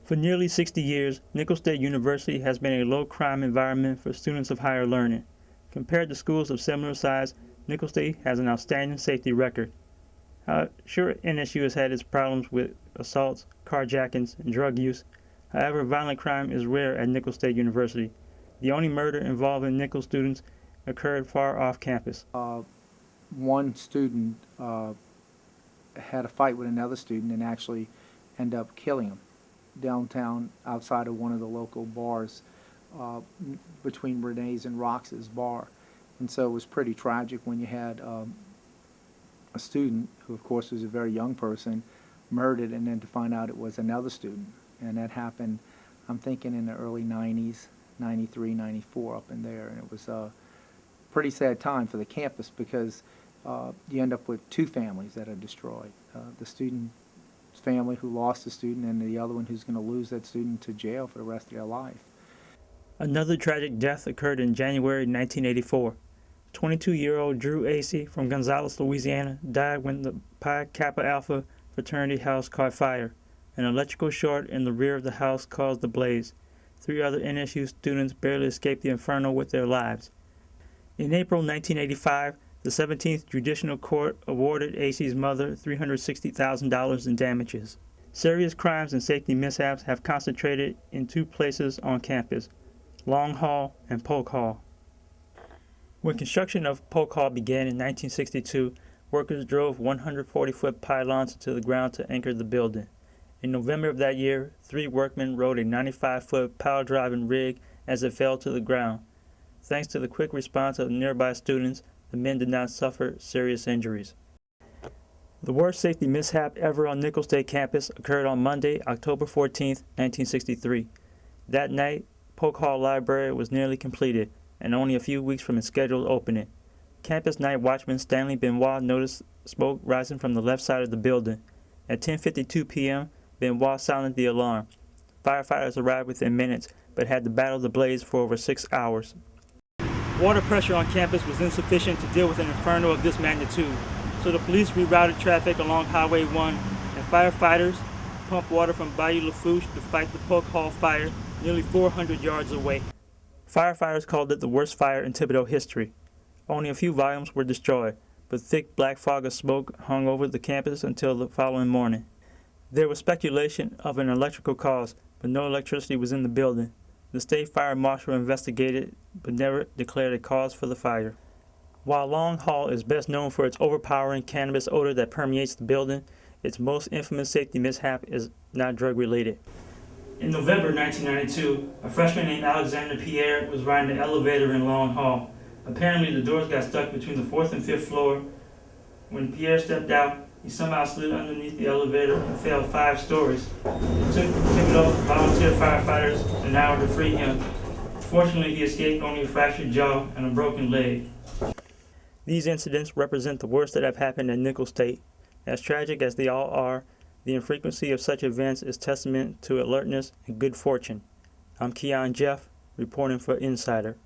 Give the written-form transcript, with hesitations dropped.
For nearly 60 years, Nicholls State University has been a low-crime environment for students of higher learning. Compared to schools of similar size, Nicholls State has an outstanding safety record. Sure, NSU has had its problems with assaults, carjackings, and drug use. However, violent crime is rare at Nicholls State University. The only murder involving Nicholls students occurred far off campus. One student had a fight with another student and actually ended up killing him downtown outside of one of the local bars between Renee's and Rox's bar. And so it was pretty tragic when you had a student, who of course was a very young person, murdered, and then to find out it was another student. And that happened, I'm thinking, in the early 90s, 93, 94, up in there. And it was a pretty sad time for the campus because you end up with two families that are destroyed. The student's family who lost a student, and the other one who's going to lose that student to jail for the rest of their life. Another tragic death occurred in January 1984. 22-year-old Drew Acey from Gonzales, Louisiana, died when the Pi Kappa Alpha fraternity house caught fire. An electrical short in the rear of the house caused the blaze. 3 other NSU students barely escaped the inferno with their lives. In April 1985, the 17th Judicial Court awarded Acey's mother $360,000 in damages. Serious crimes and safety mishaps have concentrated in 2 places on campus, Long Hall and Polk Hall. When construction of Polk Hall began in 1962, workers drove 140-foot pylons into the ground to anchor the building. In November of that year, 3 workmen rode a 95-foot pile-driving rig as it fell to the ground. Thanks to the quick response of nearby students, the men did not suffer serious injuries. The worst safety mishap ever on Nicholls State campus occurred on Monday, October 14, 1963. That night, Polk Hall Library was nearly completed, and only a few weeks from its scheduled opening. Campus night watchman Stanley Benoit noticed smoke rising from the left side of the building. At 10:52 p.m., Benoit sounded the alarm. Firefighters arrived within minutes, but had to battle the blaze for over 6 hours. Water pressure on campus was insufficient to deal with an inferno of this magnitude, so the police rerouted traffic along Highway 1, and firefighters pumped water from Bayou Lafourche to fight the Polk Hall fire nearly 400 yards away. Firefighters called it the worst fire in Thibodaux history. Only a few volumes were destroyed, but thick black fog of smoke hung over the campus until the following morning. There was speculation of an electrical cause, but no electricity was in the building. The state fire marshal investigated, but never declared a cause for the fire. While Long Hall is best known for its overpowering cannabis odor that permeates the building, its most infamous safety mishap is not drug-related. In November 1992, a freshman named Alexander Pierre was riding the elevator in Long Hall. Apparently, the doors got stuck between the 4th and 5th floor. When Pierre stepped out, he somehow slid underneath the elevator and fell 5 stories. It took Thibodaux volunteer firefighters an hour to free him. Fortunately, he escaped only a fractured jaw and a broken leg. These incidents represent the worst that have happened at Nicholls State. As tragic as they all are, the infrequency of such events is testament to alertness and good fortune. I'm Keon Jeff, reporting for Insider.